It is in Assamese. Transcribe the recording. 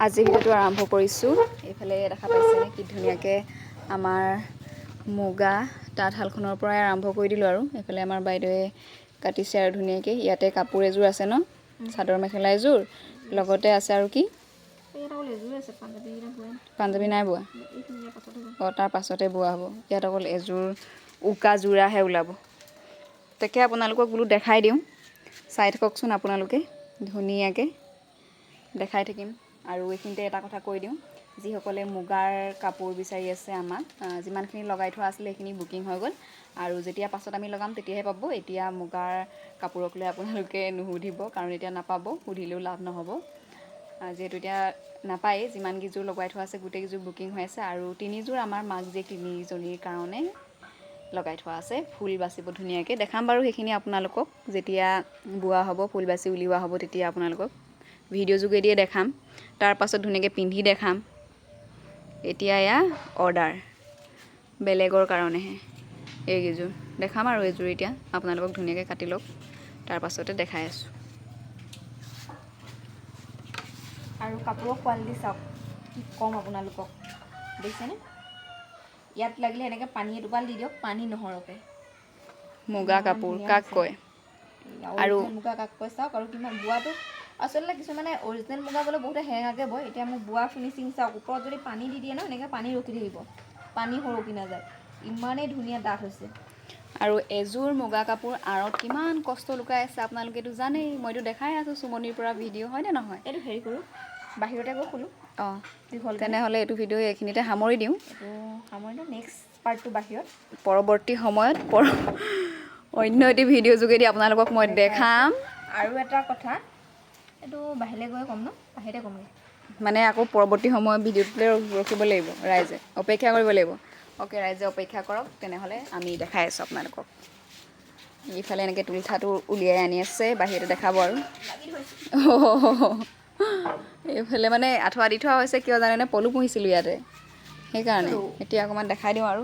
আজি ভিডিঅ'টো আৰম্ভ কৰিছোঁ। এইফালে দেখা পাইছেনে কি ধুনীয়াকৈ আমাৰ মুগা তাঁতশালখনৰ পৰাই আৰম্ভ কৰি দিলোঁ আৰু এইফালে আমাৰ বাইদেৱে কাটিছে আৰু ধুনীয়াকৈ ইয়াতে কাপোৰ এযোৰ আছে ন, চাদৰ মেখেলা এযোৰ লগতে আছে আৰু কি পাঞ্জাবী নাই বোৱা অঁ তাৰ পাছতে বোৱা হ'ব। ইয়াত অকল এযোৰ উকা যোৰাহে ওলাব। তাকে আপোনালোকক বোলো দেখাই দিওঁ, চাই থাককচোন আপোনালোকে ধুনীয়াকৈ দেখাই থাকিম। আৰু এইখিনিতে এটা কথা কৈ দিওঁ, যিসকলে মুগাৰ কাপোৰ বিচাৰি আছে আমাক যিমানখিনি লগাই থোৱা আছিলে সেইখিনি বুকিং হৈ গ'ল আৰু যেতিয়া পাছত আমি লগাম তেতিয়াহে পাব। এতিয়া মুগাৰ কাপোৰক লৈ আপোনালোকে নুসুধিব, কাৰণ এতিয়া নাপাব, সুধিলেও লাভ নহ'ব। যিহেতু এতিয়া নাপায়েই, যিমানকেইযোৰ লগাই থোৱা আছে গোটেইকেইযোৰ বুকিং হৈ আছে আৰু তিনিযোৰ আমাৰ মাক জীয়েক তিনিজনীৰ কাৰণে লগাই থোৱা আছে। ফুল বাচিব ধুনীয়াকৈ দেখাম বাৰু সেইখিনি আপোনালোকক যেতিয়া বোৱা হ'ব, ফুল বাচি উলিওৱা হ'ব তেতিয়া আপোনালোকক ভিডিঅ' যোগেদিয়ে দেখাম। তাৰ পাছত ধুনীয়াকৈ পিন্ধি দেখাম। এতিয়া এয়া অৰ্ডাৰ বেলেগৰ কাৰণেহে, এইকেইযোৰ দেখাম আৰু এইযোৰ এতিয়া আপোনালোকক ধুনীয়াকৈ কাটি লওক, তাৰ পাছতে দেখাই আছোঁ। আৰু কাপোৰৰ কোৱালিটি চাওক, কি ক'ম আপোনালোকক, দেখিছেনে? ইয়াত লাগিলে এনেকৈ পানী এটোপাল দি দিয়ক, পানী নহৰকে। মুগা কাপোৰ কাক কয় আৰু মুগা কাক কয় চাওক। আৰু কিমান বোৱাটো আচলতে কিছুমানে অৰিজিনেল মুগা বোলে বহুতে হেঙাকৈ বয়। এতিয়া মোক বোৱা ফিনিচিং চাওক, ওপৰত যদি পানী দি দিয়ে ন, এনেকৈ পানী ৰখি থাকিব, পানী সৰকি নাযায়, ইমানেই ধুনীয়া ডাঠ হৈছে। আৰু এযোৰ মুগা কাপোৰ আঁৰত কিমান কষ্ট লুকাই আছে আপোনালোকেতো জানেই, মইতো দেখাই আছোঁ চুমনিৰ পৰা ভিডিঅ', হয়নে নহয়? এইটো হেৰি কৰোঁ, বাহিৰতে গৈ খোলোঁ। অঁ তেনেহ'লে এইটো ভিডিঅ' এইখিনিতে সামৰি দিওঁ। এইটো সামৰি দিওঁ, নেক্সট পাৰ্টটো বাহিৰত পৰৱৰ্তী সময়ত অন্য এটি ভিডিঅ' যোগেদি আপোনালোকক মই দেখাম। আৰু এটা কথা, এইটো বাহিৰলৈ গৈ ক'ম ন, বাহিৰতে ক'মগৈ, মানে আকৌ পৰৱৰ্তী সময়ত ভিডিঅ'টোলৈ ৰখিব লাগিব, ৰাইজে অপেক্ষা কৰিব লাগিব। অ'কে, ৰাইজে অপেক্ষা কৰক, তেনেহ'লে আমি দেখাই আছোঁ আপোনালোকক। ইফালে এনেকৈ তুলঠাটো উলিয়াই আনি আছে, বাহিৰতে দেখাব আৰু এইফালে মানে আঁঠুৱা দি থোৱা হৈছে, কিয় জানেনে? পলু পুহিছিলোঁ ইয়াতে, সেইকাৰণে। এতিয়া অকণমান দেখাই দিওঁ আৰু